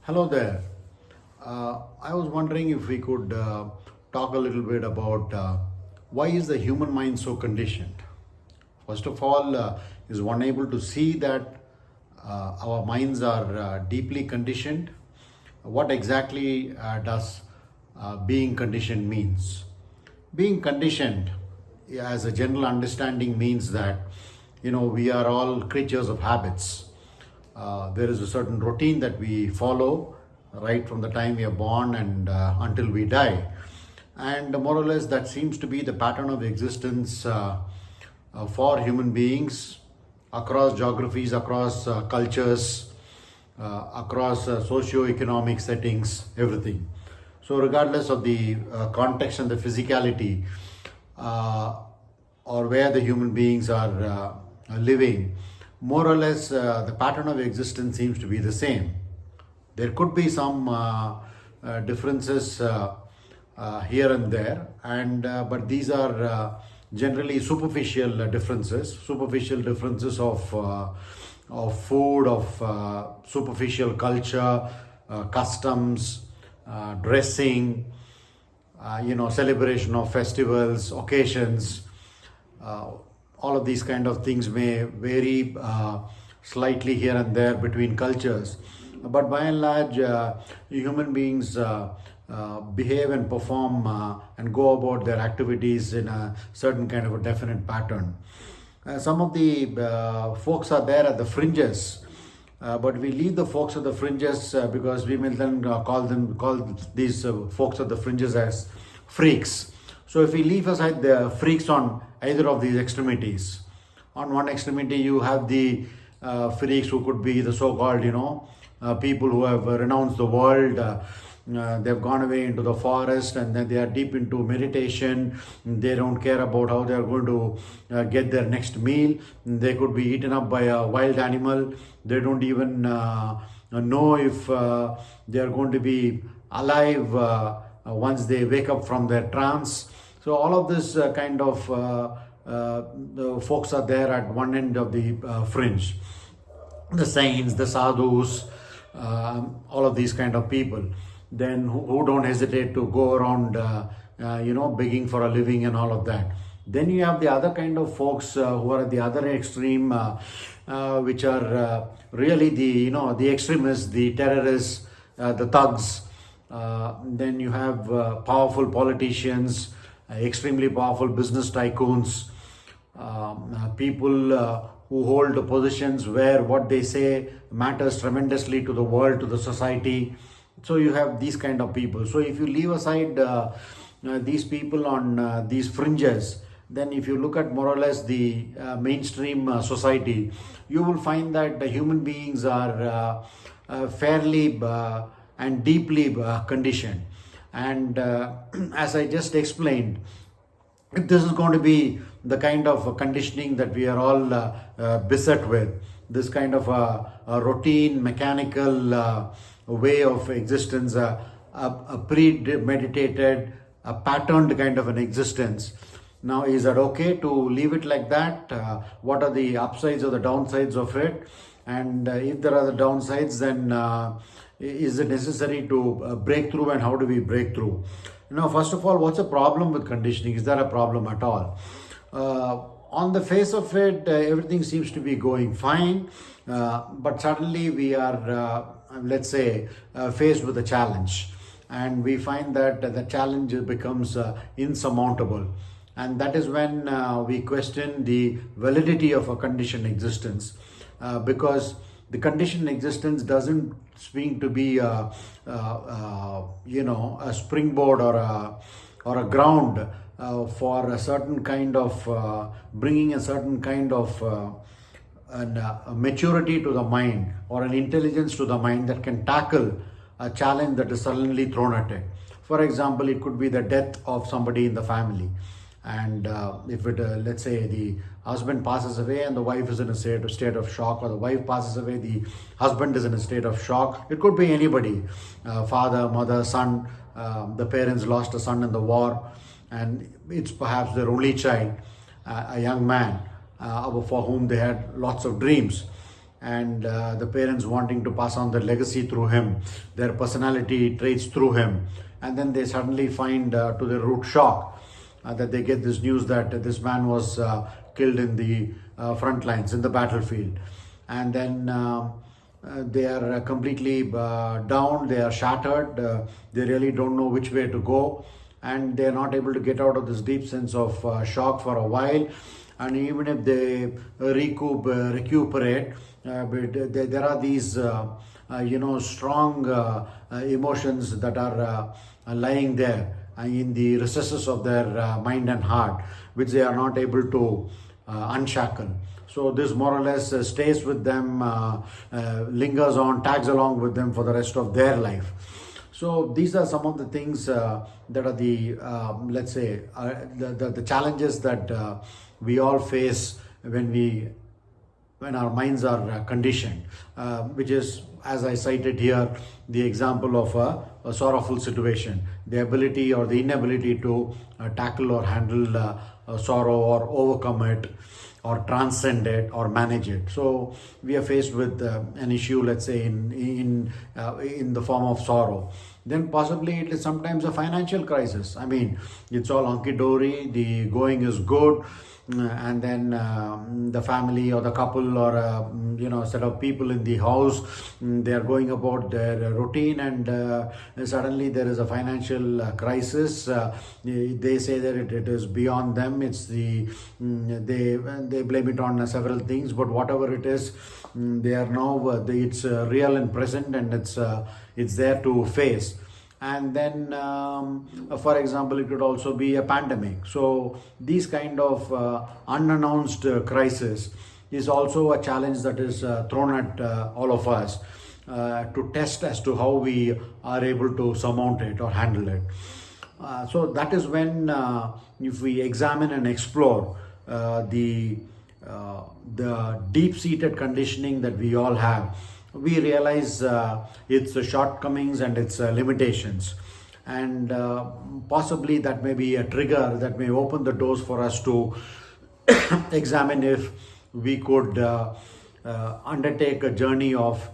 Hello there. I was wondering if we could talk a little bit about why is the human mind so conditioned? First of all, is one able to see that our minds are deeply conditioned? What exactly does being conditioned means? Being conditioned, yeah, as a general understanding, means that we are all creatures of habits. There is a certain routine that we follow right from the time we are born and until we die, and more or less that seems to be the pattern of existence for human beings across geographies, across cultures, across socio-economic settings, everything. So, regardless of the context and the physicality, uh, or where the human beings are living, more or less the pattern of existence seems to be the same. There could be some differences here and there, and but these are generally superficial differences of food, of superficial culture, customs, dressing, celebration of festivals, occasions. Uh, all of these kind of things may vary slightly here and there between cultures, but by and large, human beings behave and perform and go about their activities in a certain kind of a definite pattern. Some of the folks are there at the fringes, but we leave the folks at the fringes because we may then call these folks at the fringes as freaks. So if we leave aside the freaks on either of these extremities, on one extremity you have the freaks who could be the so-called people who have renounced the world. They've gone away into the forest and then they are deep into meditation. They don't care about how they are going to get their next meal. They could be eaten up by a wild animal. They don't even know if they are going to be alive once they wake up from their trance. So all of this kind of the folks are there at one end of the fringe. The saints, the sadhus, all of these kind of people, then who don't hesitate to go around, begging for a living and all of that. Then you have the other kind of folks who are at the other extreme, which are really the extremists, the terrorists, the thugs. Then you have powerful politicians, extremely powerful business tycoons, people who hold positions where what they say matters tremendously to the world, to the society. So you have these kind of people. So if you leave aside these people on these fringes, then if you look at more or less the mainstream society, you will find that the human beings are fairly and deeply conditioned. And as I just explained, if this is going to be the kind of conditioning that we are all beset with, this kind of a routine, mechanical way of existence, a premeditated, a patterned kind of an existence. Now, is that okay to leave it like that? What are the upsides or the downsides of it? And if there are the downsides, then is it necessary to break through, and how do we break through? First of all, what's the problem with conditioning? Is there a problem at all? On the face of it, everything seems to be going fine, but suddenly we are, let's say, faced with a challenge, and we find that the challenge becomes insurmountable. And that is when we question the validity of a conditioned existence, because the conditioned existence doesn't seem to be a springboard or a ground for a certain kind of bringing a certain kind of a maturity to the mind or an intelligence to the mind that can tackle a challenge that is suddenly thrown at it. For example, it could be the death of somebody in the family, and if it let's say the husband passes away and the wife is in a state of shock, or the wife passes away, the husband is in a state of shock. It could be anybody, father, mother, son. The parents lost a son in the war, and it's perhaps their only child, a young man for whom they had lots of dreams. and the parents wanting to pass on their legacy through him, their personality traits through him, and then they suddenly find to their root shock that they get this news that this man was killed in the front lines, in the battlefield. And then they are completely down, they are shattered, they really don't know which way to go, and they are not able to get out of this deep sense of shock for a while. And even if they recuperate, but there are these strong emotions that are lying there in the recesses of their mind and heart, which they are not able to unshackle. So this more or less stays with them, lingers on, tags along with them for the rest of their life. So these are some of the things that are the let's say the challenges that we all face when our minds are conditioned, which is, as I cited here, the example of a sorrowful situation, the ability or the inability to tackle or handle sorrow or overcome it or transcend it or manage it. So we are faced with an issue, let's say in the form of sorrow. Then possibly it is sometimes a financial crisis. I mean, it's all hunky-dory, the going is good, and then the family or the couple or a set of people in the house, they are going about their routine, and suddenly there is a financial crisis. They say that it is beyond them. It's they blame it on several things, but whatever it is, they are now it's real and present, and it's there to face. And then for example, it could also be a pandemic. So these kind of unannounced crisis is also a challenge that is thrown at all of us to test as to how we are able to surmount it or handle it. So that is when if we examine and explore the deep-seated conditioning that we all have, we realize its shortcomings and its limitations, and possibly that may be a trigger that may open the doors for us to examine if we could undertake a journey of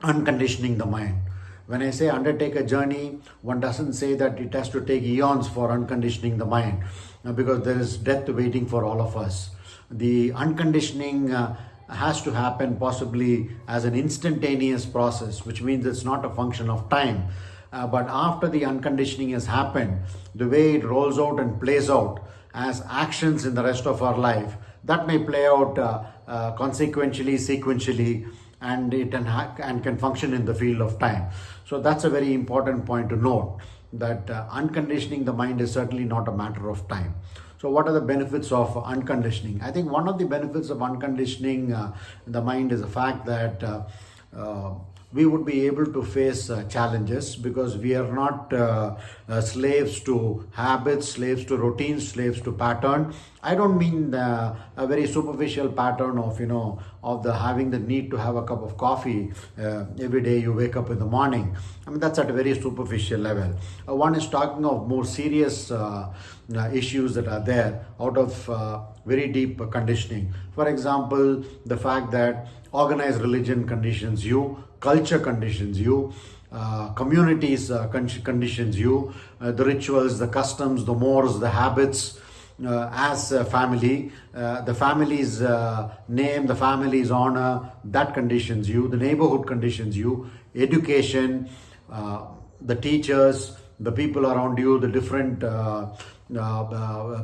unconditioning the mind. When I say undertake a journey, one doesn't say that it has to take eons for unconditioning the mind, because there is death waiting for all of us. The unconditioning has to happen possibly as an instantaneous process, which means it's not a function of time. But after the unconditioning has happened, the way it rolls out and plays out as actions in the rest of our life, that may play out consequentially, sequentially, and it can function in the field of time. So that's a very important point to note, that unconditioning the mind is certainly not a matter of time. So what are the benefits of unconditioning? I think one of the benefits of unconditioning the mind is the fact that we would be able to face challenges, because we are not slaves to habits, slaves to routines, slaves to pattern. I don't mean a very superficial pattern of of the having the need to have a cup of coffee every day you wake up in the morning. I mean, that's at a very superficial level. One is talking of more serious issues that are there out of very deep conditioning. For example, the fact that organized religion conditions you, culture conditions you, communities conditions you, the rituals, the customs, the mores, the habits, as a family, the family's name, the family's honor, that conditions you, the neighborhood conditions you, education, the teachers, the people around you, the different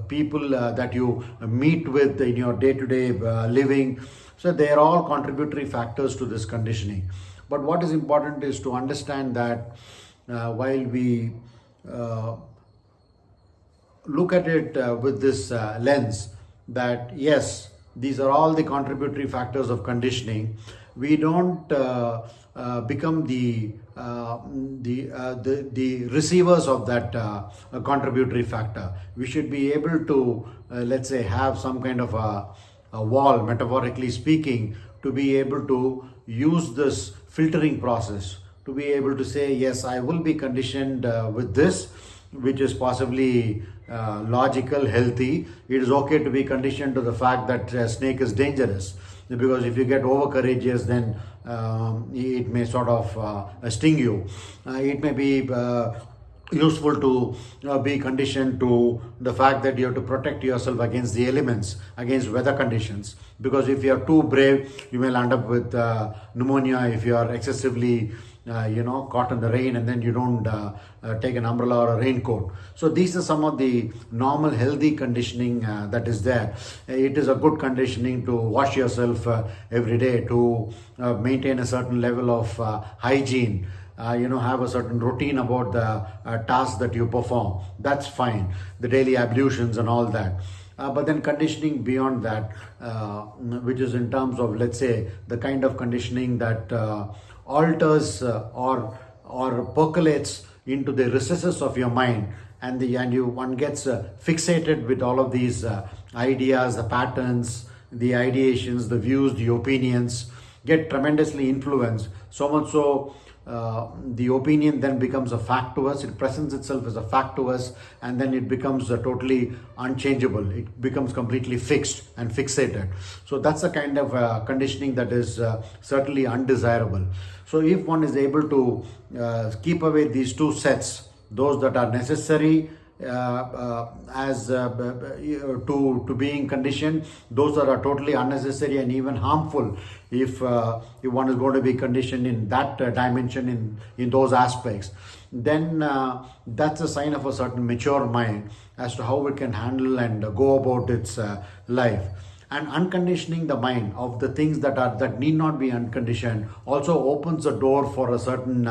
people that you meet with in your day-to-day living. So they are all contributory factors to this conditioning. But what is important is to understand that while we look at it with this lens, that yes, these are all the contributory factors of conditioning, we don't become the receivers of that contributory factor. We should be able to let's say have some kind of a wall, metaphorically speaking, to be able to use this filtering process, to be able to say, yes, I will be conditioned with this, which is possibly logical, healthy. It is okay to be conditioned to the fact that a snake is dangerous. because if you get over courageous, then it may sort of sting you. It may be useful to be conditioned to the fact that you have to protect yourself against the elements, against weather conditions, because if you are too brave, you will end up with pneumonia if you are excessively caught in the rain and then you don't take an umbrella or a raincoat. So these are some of the normal healthy conditioning that is there. It is a good conditioning to wash yourself every day, to maintain a certain level of hygiene, have a certain routine about the tasks that you perform. That's fine. The daily ablutions and all that. But then conditioning beyond that, which is in terms of, let's say, the kind of conditioning that alters or percolates into the recesses of your mind, and one gets fixated with all of these ideas, the patterns, the ideations, the views, the opinions, get tremendously influenced. So much so, the opinion then becomes a fact to us. It presents itself as a fact to us, and then it becomes totally unchangeable. It becomes completely fixed and fixated. So that's a kind of conditioning that is certainly undesirable. So if one is able to keep away these two sets, those that are necessary as to being conditioned, those that are totally unnecessary and even harmful, if one is going to be conditioned in that dimension, in those aspects, then that's a sign of a certain mature mind as to how it can handle and go about its life. And unconditioning the mind of the things that need not be unconditioned also opens the door for a certain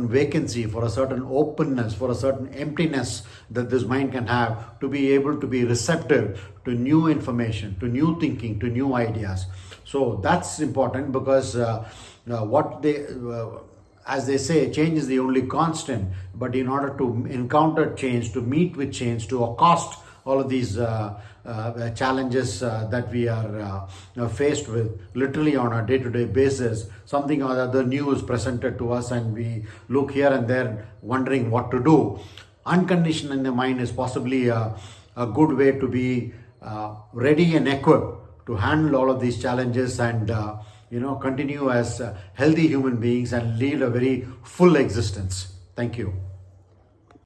vacancy, for a certain openness, for a certain emptiness that this mind can have, to be able to be receptive to new information, to new thinking, to new ideas. So that's important, because as they say, change is the only constant. But in order to encounter change, to meet with change, to accost all of these challenges that we are faced with literally on a day-to-day basis, something or other new is presented to us and we look here and there wondering what to do. Unconditioning the mind is possibly a good way to be ready and equipped to handle all of these challenges and continue as healthy human beings and lead a very full existence. Thank you.